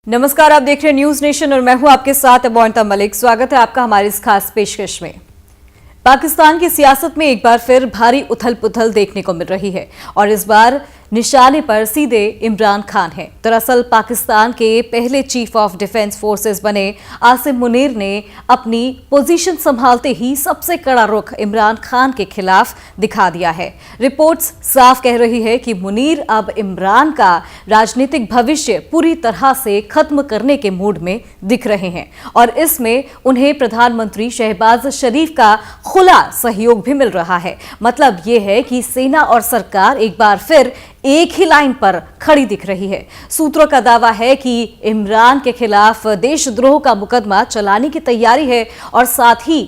नमस्कार, आप देख रहे हैं न्यूज नेशन और मैं हूं आपके साथ अबोंता मलिक। स्वागत है आपका हमारी इस खास पेशकश में। पाकिस्तान की सियासत में एक बार फिर भारी उथल पुथल देखने को मिल रही है और इस बार निशाने पर सीधे इमरान खान हैं। दरअसल पाकिस्तान के पहले चीफ ऑफ डिफेंस फोर्सेस बने आसिम मुनीर ने अपनी पोजीशन संभालते ही सबसे कड़ा रुख इमरान खान के खिलाफ दिखा दिया है। रिपोर्ट्स साफ कह रही है कि मुनीर अब इमरान का राजनीतिक भविष्य पूरी तरह से खत्म करने के मूड में दिख रहे हैं और इसमें उन्हें प्रधानमंत्री शहबाज शरीफ का खुला सहयोग भी मिल रहा है। मतलब ये है कि सेना और सरकार एक बार फिर एक ही लाइन पर खड़ी दिख रही है। सूत्रों का दावा है कि इमरान के खिलाफ देशद्रोह का मुकदमा चलाने की तैयारी है और साथ ही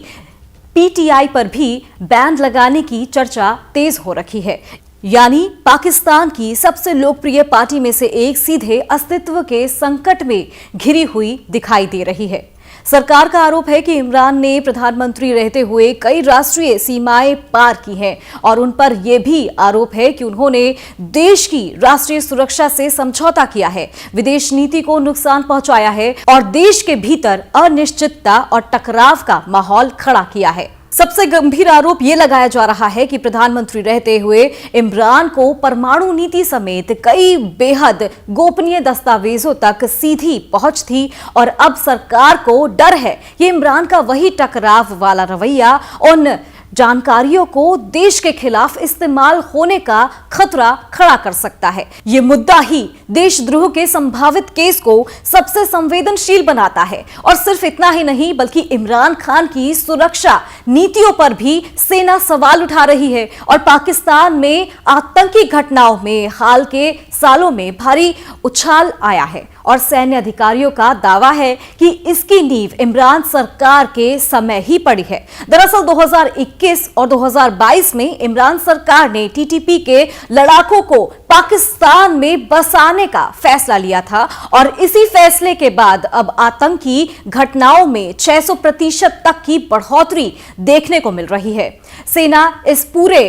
पीटीआई पर भी बैन लगाने की चर्चा तेज हो रखी है। यानी पाकिस्तान की सबसे लोकप्रिय पार्टी में से एक सीधे अस्तित्व के संकट में घिरी हुई दिखाई दे रही है। सरकार का आरोप है कि इमरान ने प्रधानमंत्री रहते हुए कई राष्ट्रीय सीमाएं पार की हैं और उन पर यह भी आरोप है कि उन्होंने देश की राष्ट्रीय सुरक्षा से समझौता किया है, विदेश नीति को नुकसान पहुंचाया है और देश के भीतर अनिश्चितता और टकराव का माहौल खड़ा किया है। सबसे गंभीर आरोप यह लगाया जा रहा है कि प्रधानमंत्री रहते हुए इमरान को परमाणु नीति समेत कई बेहद गोपनीय दस्तावेजों तक सीधी पहुंच थी और अब सरकार को डर है कि इमरान का वही टकराव वाला रवैया उन जानकारियों को देश के खिलाफ इस्तेमाल होने का खतरा खड़ा कर सकता है। ये मुद्दा ही देशद्रोह के संभावित केस को सबसे संवेदनशील बनाता है और सिर्फ इतना ही नहीं बल्कि इमरान खान की सुरक्षा नीतियों पर भी सेना सवाल उठा रही है और पाकिस्तान में आतंकी घटनाओं में हाल के सालों में भारी उछाल आया है और सैन्य अधिकारियों का दावा है कि इसकी नींव इमरान सरकार के समय ही पड़ी है। दरअसल 2021 और 2022 में इमरान सरकार ने टीटीपी के लड़ाकों को पाकिस्तान में बसाने का फैसला लिया था और इसी फैसले के बाद अब आतंकी घटनाओं में 600% तक की बढ़ोतरी देखने को मिल रही है। सेना इस पूरे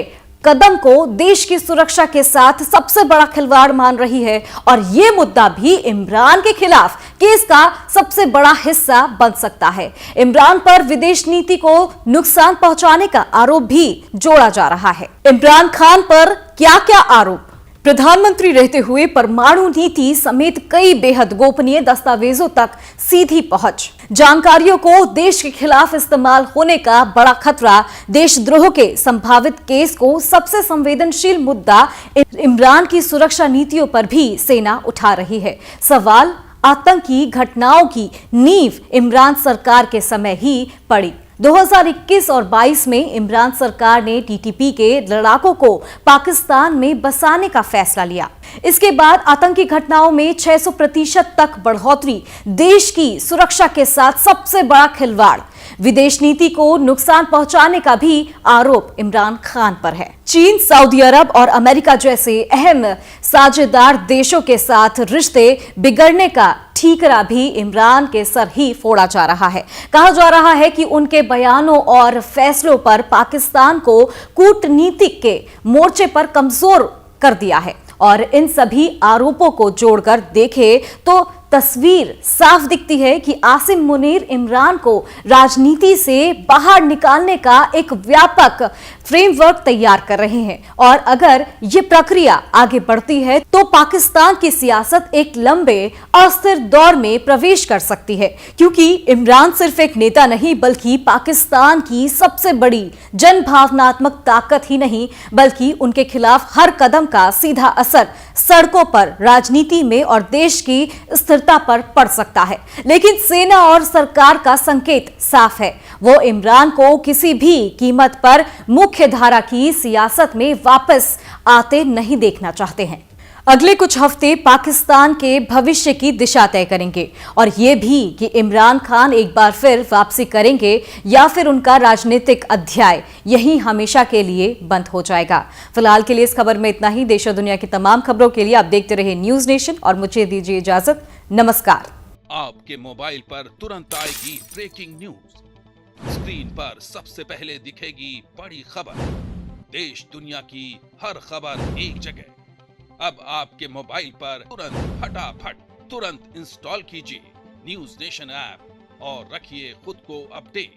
कदम को देश की सुरक्षा के साथ सबसे बड़ा खिलवाड़ मान रही है और यह मुद्दा भी इमरान के खिलाफ केस का सबसे बड़ा हिस्सा बन सकता है। इमरान पर विदेश नीति को नुकसान पहुंचाने का आरोप भी जोड़ा जा रहा है। इमरान खान पर क्या क्या आरोप? प्रधानमंत्री रहते हुए परमाणु नीति समेत कई बेहद गोपनीय दस्तावेजों तक सीधी पहुंच, जानकारियों को देश के खिलाफ इस्तेमाल होने का बड़ा खतरा, देशद्रोह के संभावित केस को सबसे संवेदनशील मुद्दा, इमरान की सुरक्षा नीतियों पर भी सेना उठा रही है। सवाल, आतंकी घटनाओं की नींव इमरान सरकार के समय ही पड़ी। 2021 और 22 में इमरान सरकार ने टीटीपी के लड़ाकों को पाकिस्तान में बसाने का फैसला लिया। इसके बाद आतंकी घटनाओं में 600% तक बढ़ोतरी, देश की सुरक्षा के साथ सबसे बड़ा खिलवाड़, विदेश नीति को नुकसान पहुंचाने का भी आरोप इमरान खान पर है। चीन, सऊदी अरब और अमेरिका जैसे अहम साझेदार देशों के साथ रिश्ते बिगड़ने का ठीकरा भी इमरान के सर ही फोड़ा जा रहा है। कहा जा रहा है कि उनके बयानों और फैसलों पर पाकिस्तान को कूटनीतिक के मोर्चे पर कमजोर कर दिया है और इन सभी आरोपों को जोड़कर देखें तो तस्वीर साफ दिखती है कि आसिम मुनीर इमरान को राजनीति से बाहर निकालने का एक व्यापक फ्रेमवर्क तैयार कर रहे हैं और अगर ये प्रक्रिया आगे बढ़ती है तो पाकिस्तान की सियासत एक लंबे अस्थिर दौर में प्रवेश कर सकती है, क्योंकि इमरान सिर्फ एक नेता नहीं बल्कि पाकिस्तान की सबसे बड़ी जन भावनात्मक ताकत ही नहीं बल्कि उनके खिलाफ हर कदम का सीधा असर सड़कों पर, राजनीति में और देश की स्थिरता पर पड़ सकता है। लेकिन सेना और सरकार का संकेत साफ है, वो इमरान को किसी भी कीमत पर मुख्य धारा की सियासत में वापस आते नहीं देखना चाहते हैं। अगले कुछ हफ्ते पाकिस्तान के भविष्य की दिशा तय करेंगे और ये भी कि इमरान खान एक बार फिर वापसी करेंगे या फिर उनका राजनीतिक अध्याय यही हमेशा के लिए बंद हो जाएगा। फिलहाल के लिए इस खबर में इतना ही। देश और दुनिया की तमाम खबरों के लिए आप देखते रहे न्यूज नेशन और मुझे दीजिए इजाजत। नमस्कार। आपके मोबाइल पर तुरंत आएगी ब्रेकिंग न्यूज, स्क्रीन पर सबसे पहले दिखेगी बड़ी खबर, देश दुनिया की हर खबर एक जगह। अब आपके मोबाइल पर तुरंत फटाफट तुरंत इंस्टॉल कीजिए न्यूज नेशन ऐप और रखिए खुद को अपडेट।